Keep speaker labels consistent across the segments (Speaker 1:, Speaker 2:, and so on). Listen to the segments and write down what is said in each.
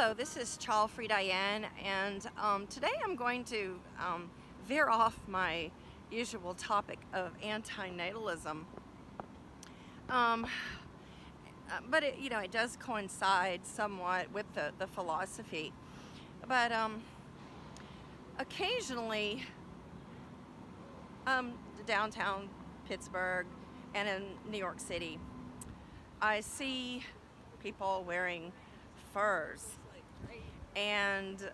Speaker 1: Hello, this is Childfree diANe, and today I'm going to veer off my usual topic of antinatalism. But it does coincide somewhat with the philosophy. But occasionally, downtown Pittsburgh and in New York City, I see people wearing furs, and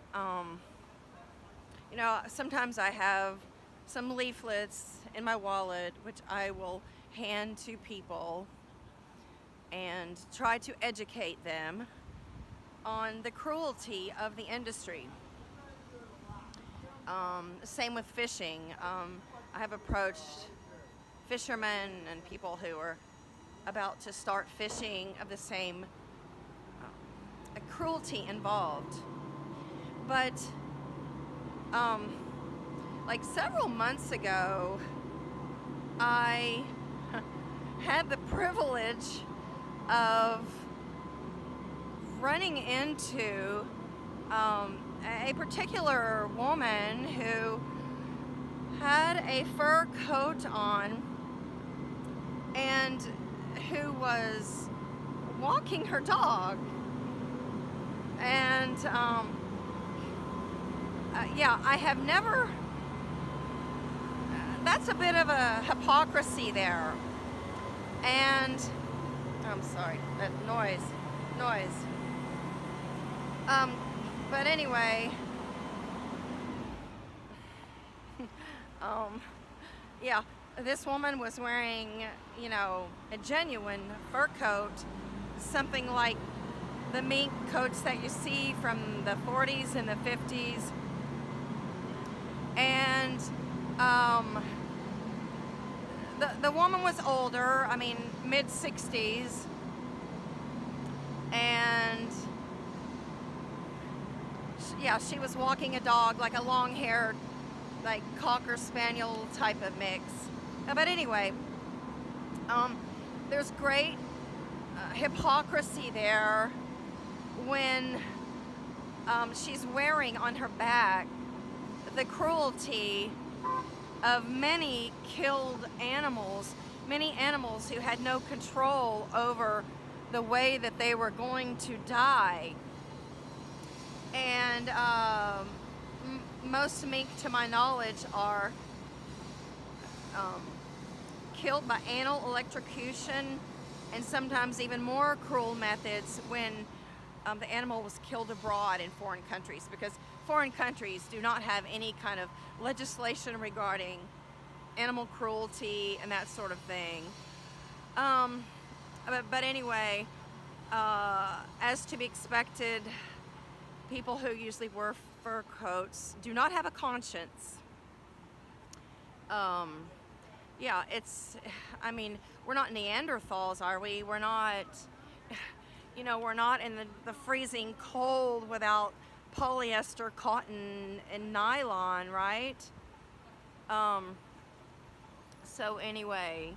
Speaker 1: sometimes I have some leaflets in my wallet which I will hand to people and try to educate them on the cruelty of the industry. Same with fishing. I have approached fishermen and people who are about to start fishing of the same cruelty involved. But like several months ago, I had the privilege of running into a particular woman who had a fur coat on and who was walking her dog. And I have never, that's a bit of a hypocrisy there. And I'm sorry, that noise. But anyway, this woman was wearing, a genuine fur coat, something like the Mink coats that you see from the 40s and the 50s. And the woman was older, mid-60s, and she was walking a dog, like a long-haired, like Cocker Spaniel type of mix. But anyway, there's great hypocrisy there when she's wearing on her back the cruelty of many killed animals, many animals who had no control over the way that they were going to die. And most mink, to my knowledge, are killed by anal electrocution, and sometimes even more cruel methods when the animal was killed abroad in foreign countries, because foreign countries do not have any kind of legislation regarding animal cruelty and that sort of thing. But anyway, as to be expected, people who usually wear fur coats do not have a conscience. We're not Neanderthals, are we? We're not, we're not in the freezing cold without polyester, cotton, and nylon, right? So anyway,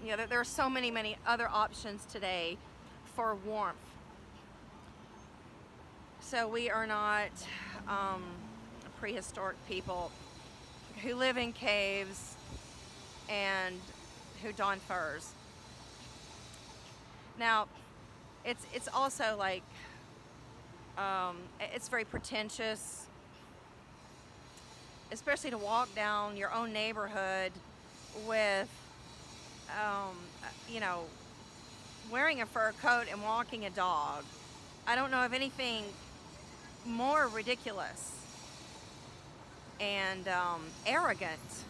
Speaker 1: there are so many other options today for warmth. So we are not prehistoric people who live in caves and who don furs. Now, it's also like, it's very pretentious, especially to walk down your own neighborhood with, wearing a fur coat and walking a dog. I don't know of anything more ridiculous and arrogant.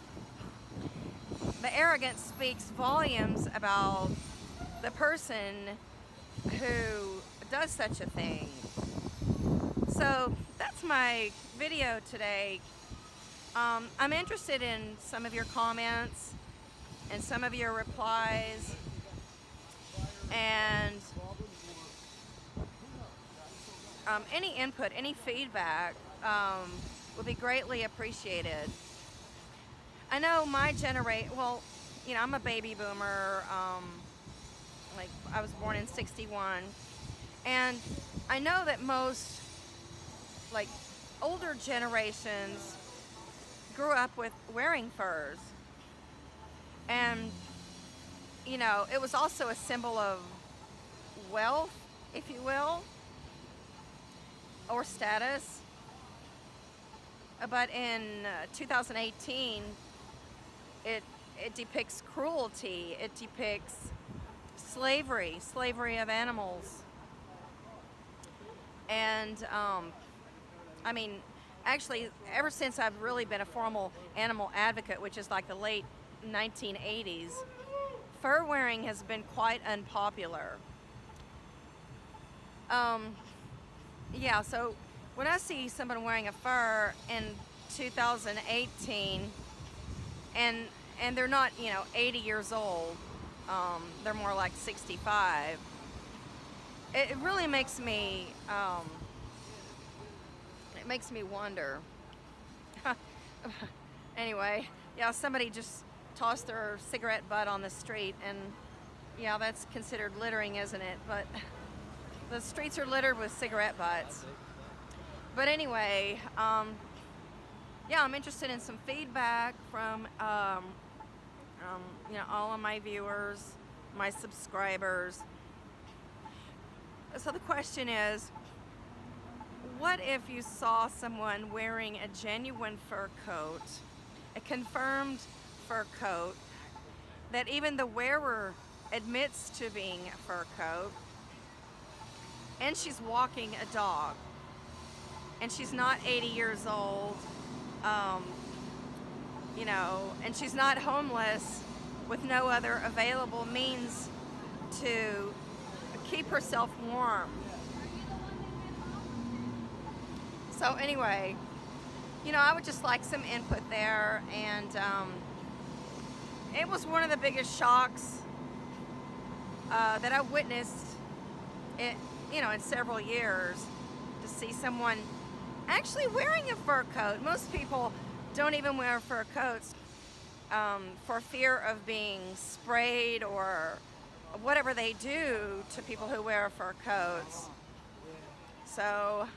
Speaker 1: The arrogance speaks volumes about the person who does such a thing. So that's my video today. I'm interested in some of your comments and some of your replies, and any input, any feedback would be greatly appreciated. I know my generation, I'm a baby boomer. I was born in '61, And I know that most, like, older generations grew up with wearing furs. And, it was also a symbol of wealth, if you will, or status. But in 2018, it depicts cruelty. It depicts slavery of animals. And I mean, actually, ever since I've really been a formal animal advocate, which is like the late 1980s, fur wearing has been quite unpopular. Yeah, so when I see someone wearing a fur in 2018, and they're not, 80 years old, they're more like 65. It really makes me, wonder. Anyway, yeah, somebody just tossed their cigarette butt on the street, and yeah, that's considered littering, isn't it? But the streets are littered with cigarette butts. But anyway, yeah, I'm interested in some feedback from, all of my viewers, my subscribers. So the question is, what if you saw someone wearing a genuine fur coat, a confirmed fur coat, that even the wearer admits to being a fur coat, and she's walking a dog, and she's not 80 years old, and she's not homeless with no other available means to keep herself warm. So anyway, I would just like some input there, and it was one of the biggest shocks that I witnessed in several years, to see someone actually wearing a fur coat. Most people don't even wear fur coats for fear of being sprayed or whatever they do to people who wear fur coats. So,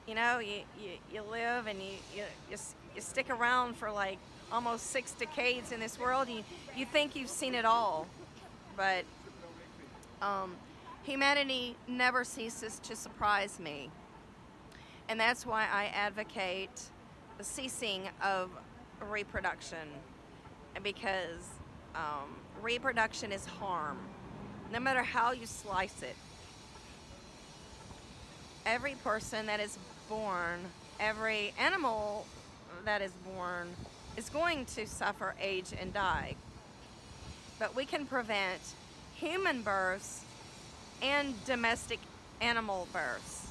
Speaker 1: you live and you stick around for like almost 6 decades in this world. You think you've seen it all, but humanity never ceases to surprise me, and that's why I advocate the ceasing of reproduction, because reproduction is harm, no matter how you slice it. Every person that is born, every animal that is born, is going to suffer, age, and die. But we can prevent human births and domestic animal births.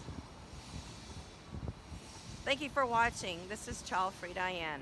Speaker 1: Thank you for watching. This is Childfree diANe.